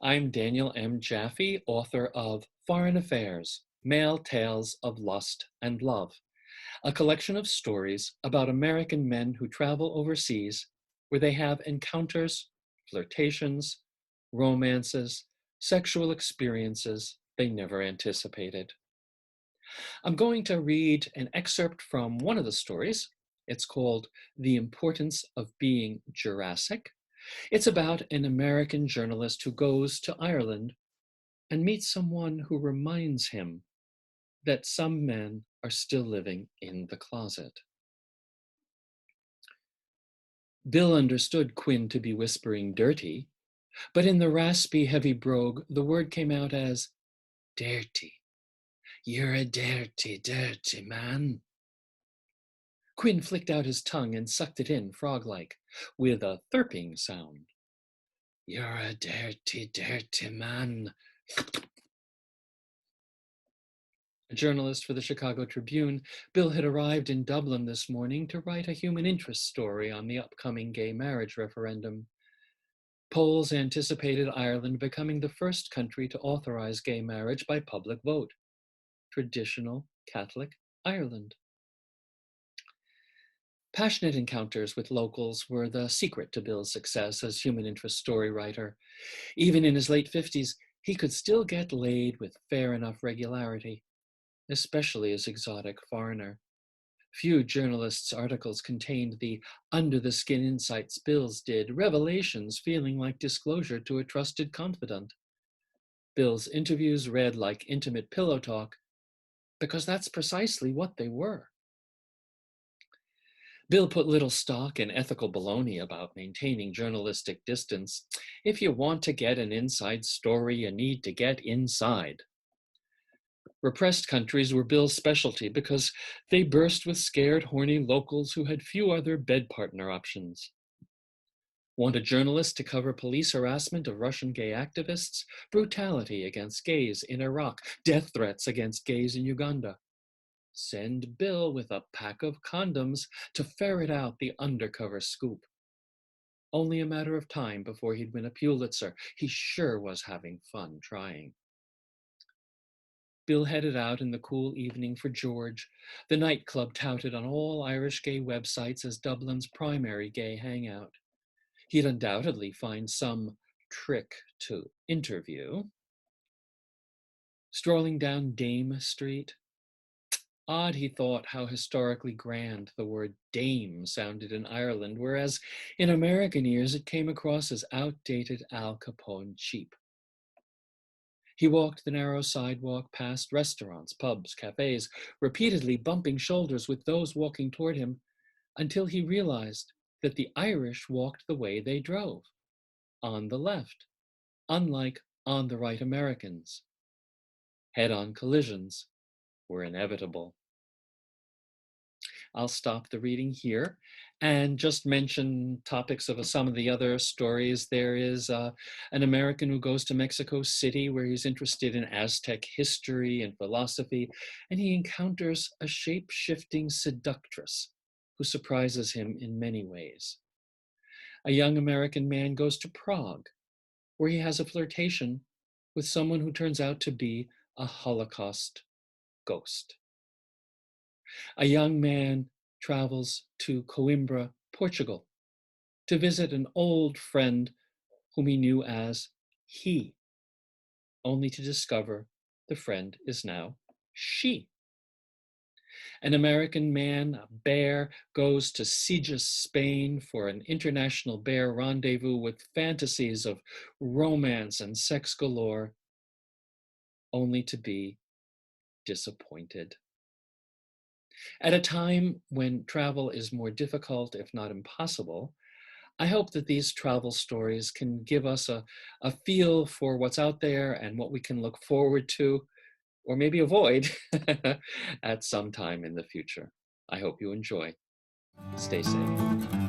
I'm Daniel M. Jaffe, author of Foreign Affairs, Male Tales of Lust and Love, a collection of stories about American men who travel overseas where they have encounters, flirtations, romances, sexual experiences they never anticipated. I'm going to read an excerpt from one of the stories. It's called The Importance of Being Jurassic. It's about an American journalist who goes to Ireland and meets someone who reminds him that some men are still living in the closet. Bill understood Quinn to be whispering dirty, but in the raspy, heavy brogue, the word came out as dirty. You're a dirty, dirty man. Quinn flicked out his tongue and sucked it in, frog-like, with a thirping sound. You're a dirty, dirty man. A journalist for the Chicago Tribune, Bill had arrived in Dublin this morning to write a human interest story on the upcoming gay marriage referendum. Polls anticipated Ireland becoming the first country to authorize gay marriage by public vote. Traditional Catholic Ireland. Passionate encounters with locals were the secret to Bill's success as human interest story writer. Even in his late 50s, he could still get laid with fair enough regularity, especially as exotic foreigner. Few journalists' articles contained the under-the-skin insights Bill's did, revelations feeling like disclosure to a trusted confidant. Bill's interviews read like intimate pillow talk, because that's precisely what they were. Bill put little stock in ethical baloney about maintaining journalistic distance. If you want to get an inside story, you need to get inside. Repressed countries were Bill's specialty because they burst with scared, horny locals who had few other bed partner options. Want a journalist to cover police harassment of Russian gay activists, brutality against gays in Iraq, death threats against gays in Uganda? Send Bill with a pack of condoms to ferret out the undercover scoop. Only a matter of time before he'd win a Pulitzer. He sure was having fun trying. Bill headed out in the cool evening for George, the nightclub touted on all Irish gay websites as Dublin's primary gay hangout. He'd undoubtedly find some trick to interview. Strolling down Dame Street, odd, he thought, how historically grand the word dame sounded in Ireland, whereas in American ears it came across as outdated Al Capone cheap. He walked the narrow sidewalk past restaurants, pubs, cafes, repeatedly bumping shoulders with those walking toward him, until he realized that the Irish walked the way they drove, on the left, unlike on the right Americans. Head-on collisions were inevitable. I'll stop the reading here and just mention topics of some of the other stories. There is an American who goes to Mexico City where he's interested in Aztec history and philosophy, and he encounters a shape-shifting seductress who surprises him in many ways. A young American man goes to Prague where he has a flirtation with someone who turns out to be a Holocaust ghost. A young man travels to Coimbra, Portugal, to visit an old friend whom he knew as he, only to discover the friend is now she. An American man, a bear, goes to Sitges, Spain for an international bear rendezvous with fantasies of romance and sex galore, only to be disappointed. At a time when travel is more difficult, if not impossible, I hope that these travel stories can give us a feel for what's out there and what we can look forward to, or maybe avoid, at some time in the future. I hope you enjoy. Stay safe.